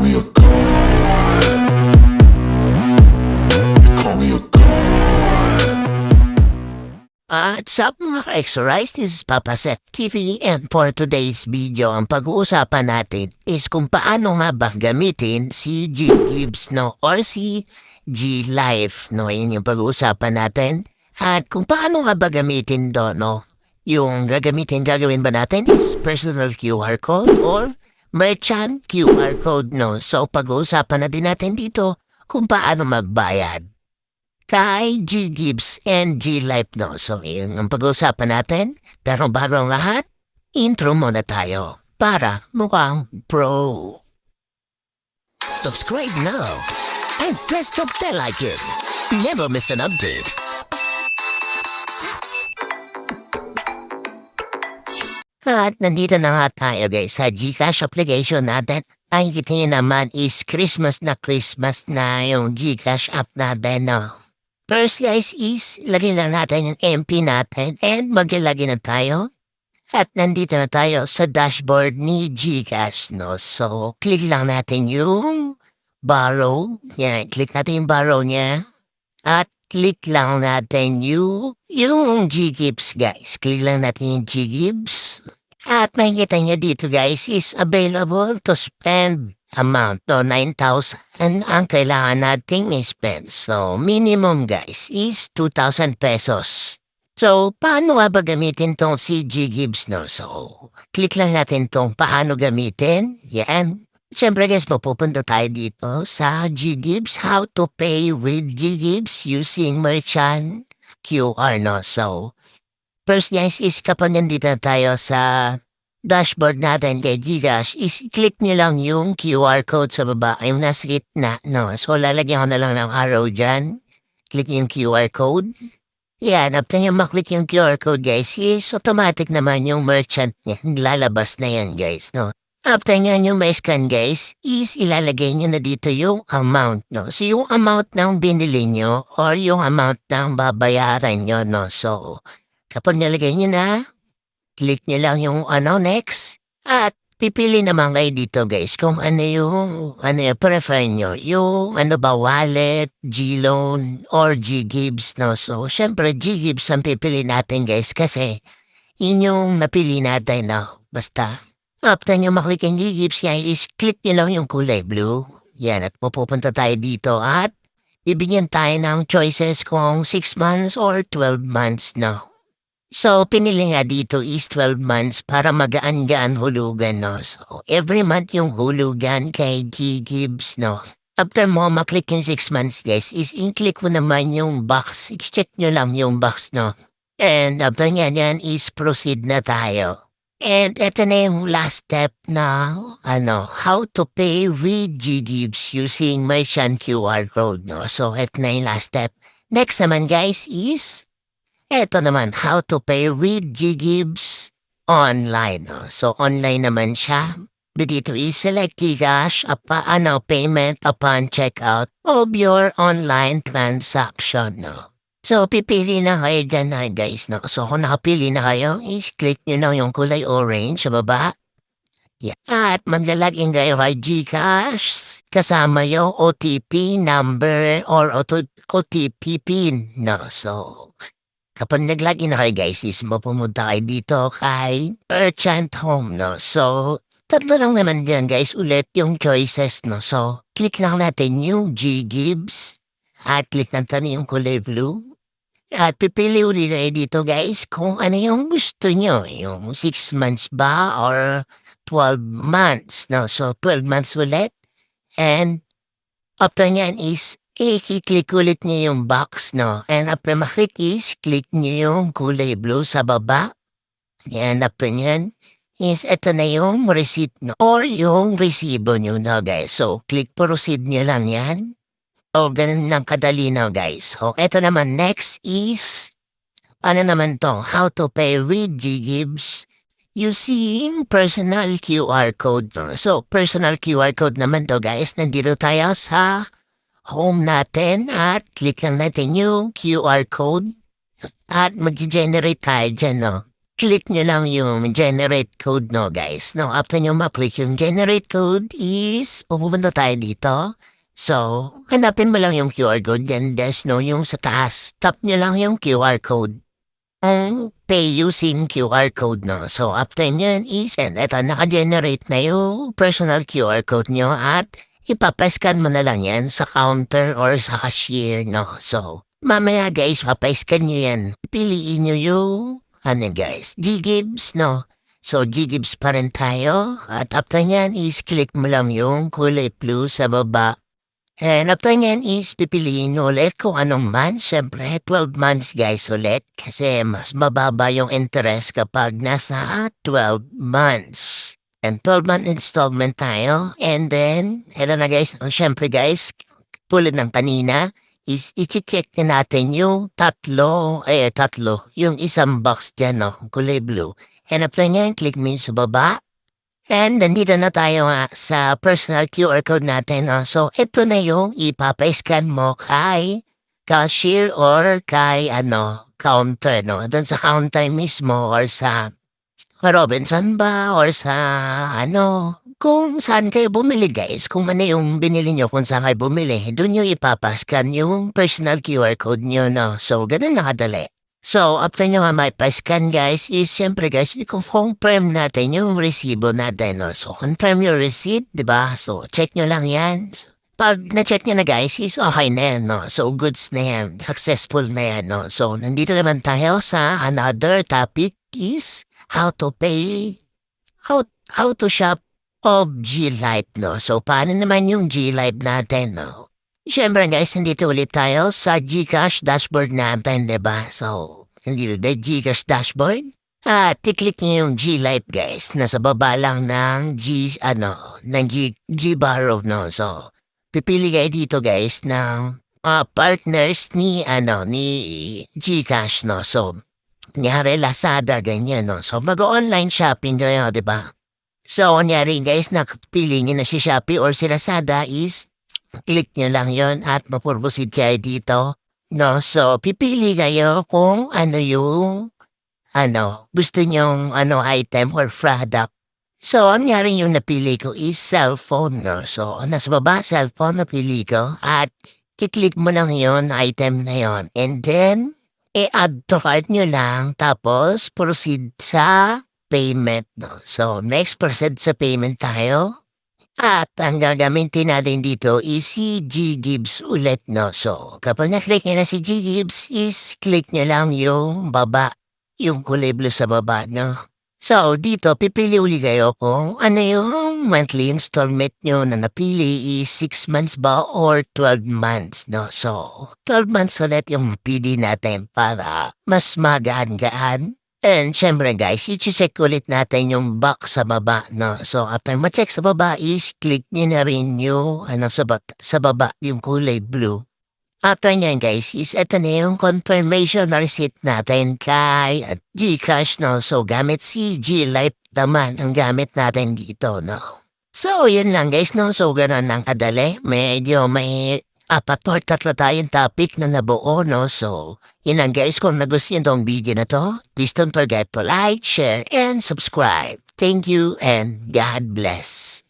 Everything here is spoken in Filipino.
me a god. They call me a god. What's up mga ka-exorize? This is Papa Seth TV, and for today's video, ang pag-uusapan natin is kung paano nga ba gamitin si Ggives, no? Or si G-Life, no? Yun yung pag-uusapan natin. At kung paano nga ba gamitin do, no? Yung gagawin ba natin is personal QR code or merchant QR code, no? So pag-uusapan na din natin dito kung paano magbayad kay Ggives and G-Life, no? So yun ang pag-uusapan natin. Pero bago ang lahat, intro muna tayo para mukhang pro. Subscribe now and press the bell icon. Never miss an update. At nandito na nga tayo guys sa GCash application natin. Ay kita nyo naman is Christmas na yung GCash app natin, no? First guys is lagyan lang natin yung MP natin and maglagay na tayo. At nandito na tayo sa dashboard ni GCash, no? So click lang natin yung borrow. Yan, click natin yung borrow niya. At click lang natin yung Ggives, guys. Click lang natin yung Ggives. At makikita nyo dito, guys, is available to spend amount. No, 9,000 ang kailangan nating i-spend. So, minimum, guys, is 2,000 pesos. So, paano nga ba gamitin tong si Ggives, no? So, click lang natin tong paano gamitin. Yan. Siyempre guys, mapupunta tayo dito sa Ggives, how to pay with Ggives using merchant QR, no? So, first guys is kapag nandito na tayo sa dashboard natin kay GCash, is click nyo lang yung QR code sa baba, yung nasa gitna, no? So, lalagyan ko na lang ng arrow dyan. Click yung QR code. Yan, after nyo maklik yung QR code guys, is automatic naman yung merchant niya. Lalabas na yan guys, no? After nga nyo may scan guys, is ilalagay nyo na dito yung amount, no? So yung amount ng binili nyo or yung amount ng babayaran nyo, no? So kapag nalagay nyo na, click nyo lang yung next. At pipili naman kayo dito guys kung ano yung prefer nyo. Yung wallet, G-Loan, or Ggives, no? So syempre Ggives ang pipili natin guys kasi yun yung napili natin, no? Basta after nyo maklik ang Ggives yan is click nyo lang yung kulay blue. Yan, at pupunta tayo dito at ibigyan tayo ng choices kung 6 months or 12 months, no? So, pinili nga dito is 12 months para magaan-gaan hulugan, no? So, every month yung hulugan kay Ggives, no? After mo maklik yung 6 months, guys, is in-click mo naman yung box. I-check nyo lang yung box, no? And after yan is proceed na tayo. And ito na yung last step na, how to pay with Ggives using merchant QR code, no? So, ito na yung last step. Next naman, guys, is, ito naman, how to pay with Ggives online, no? So, online naman siya. Dito is select GCash, payment upon checkout of your online transaction, no? So, pipili na kayo dyan na guys, no? So, kung nakapili na kayo, is click nyo na yung kulay orange sa baba. Yeah. At maglalagin kayo kay GCash kasama yung OTP number or OTP PIN, no? So, kapag naglagin na kayo guys, is mapumunta kayo dito kay Merchant Home, no? So, tatlo lang naman dyan guys, ulit yung choices, no? So, click lang natin yung Ggives at click natin yung kulay blue. At pipili ulit kayo dito guys kung ano yung gusto nyo. Yung 6 months ba or 12 months. No? So 12 months ulit. And after nyan is i-click ulit nyo yung box. No? And after maklik is click nyo yung kulay blue sa baba. And after nyan is ito na yung receipt no? Or yung resibo nyo na guys. So click proceed nyo lang yan. O, ganun lang kadali na, guys. So, eto naman, next is, naman to? How to pay with Ggives using personal QR code, no? So, personal QR code naman to, guys. Nandito tayo sa home natin at click lang natin yung QR code at mag-generate tayo dyan, no? click nyo lang yung generate code, no, guys. No, after nyo ma-click yung generate code is, pupunta tayo dito. So, hanapin mo lang yung QR code, then there's no yung sa taas. Tap nyo lang yung QR code. Ang pay using QR code, no. So, after nyan is, and eto, naka-generate na yung personal QR code nyo at ipapascan mo na lang yan sa counter or sa cashier, no. So, mamaya guys, papascan nyo yan. Piliin nyo yung, guys, Ggives, no. So, Ggives pa rin tayo. At after nyan is, click mo lang yung kulay blue sa baba. And after nyan is, pipiliin ulit kung anong month. Siyempre, 12 months guys ulit. Kasi mas mababa yung interest kapag nasa 12 months. And 12-month installment tayo. And then, eto na guys. Siyempre guys, tulad ng kanina, is i-check na natin yung tatlo. Yung isang box dyan, no? Kulay blue. And after nyan, click mo yung sa baba. And nandito na tayo sa personal QR code natin. So, ito na yung ipapa-scan mo kay cashier or kay counter. No? Doon sa counter mismo or sa Robinson ba or sa kung saan kayo bumili guys. Kung ano yung binili nyo kung saan kayo bumili, doon yung ipapa-scan yung personal QR code nyo. No? So, ganun nakadali. So, after nyo nga may pa-scan guys, is siyempre guys, i-confirm natin yung resibo natin, no? So, confirm your receipt, diba? So, check nyo lang yan. Pag na-check nyo na guys, is okay na yan, no? So, goods na yan, successful na yan, no? So, nandito naman tayo sa another topic is how to pay, how to shop of G-Life, no? So, paano naman yung G-Life natin, no? Siyempre guys, nandito ulit tayo sa GCash dashboard natin, diba? So, nandito na GCash dashboard. I-click nyo yung G-Life guys. Nasa baba lang ng G-Borrow, no? So, pipili kayo dito guys ng partners ni GCash, no? So, kunyari Lazada, ganyan, no? So, mag-online shopping kayo, diba? So, kunyari guys, nakapili nyo na si Shopee or si Lazada is click nyo lang yon at mapurbusid kayo dito. No, so pipili kayo kung ano yung gusto nyong item or product. So, ang nangyari yung napili ko is cellphone, no? So, nasa baba, cellphone napili ko at kiklik mo lang yon item na yon. And then, i-add to cart nyo lang tapos proceed sa payment, no? So, next proceed sa payment tayo. At ang gagamitin natin dito is si Ggives ulit, no? So, kapag na-click nyo na si Ggives is click nyo lang yung baba, yung kulay blue sa baba, no? So, dito, pipili uli kayo kung ano yung monthly installment nyo na napili is 6 months ba or 12 months, no? So, 12 months ulit yung pili natin para mas magaan-gaan. And syempre guys, i-check ulit natin yung box sa baba, no? So, after ma-check sa baba is click nyo na rin yung sa baba, yung kulay blue. After nyan guys, is ito na yung confirmation receipt natin kay GCash, no? So, gamit si G-Life naman ang gamit natin dito, no? So, yun lang guys, no? So, gano'n lang kadali. Medyo may 4 or 3 tayong topic na nabuo, no? So, yun lang guys, kung nagustuhan tong video na to, please don't forget to like, share, and subscribe. Thank you and God bless.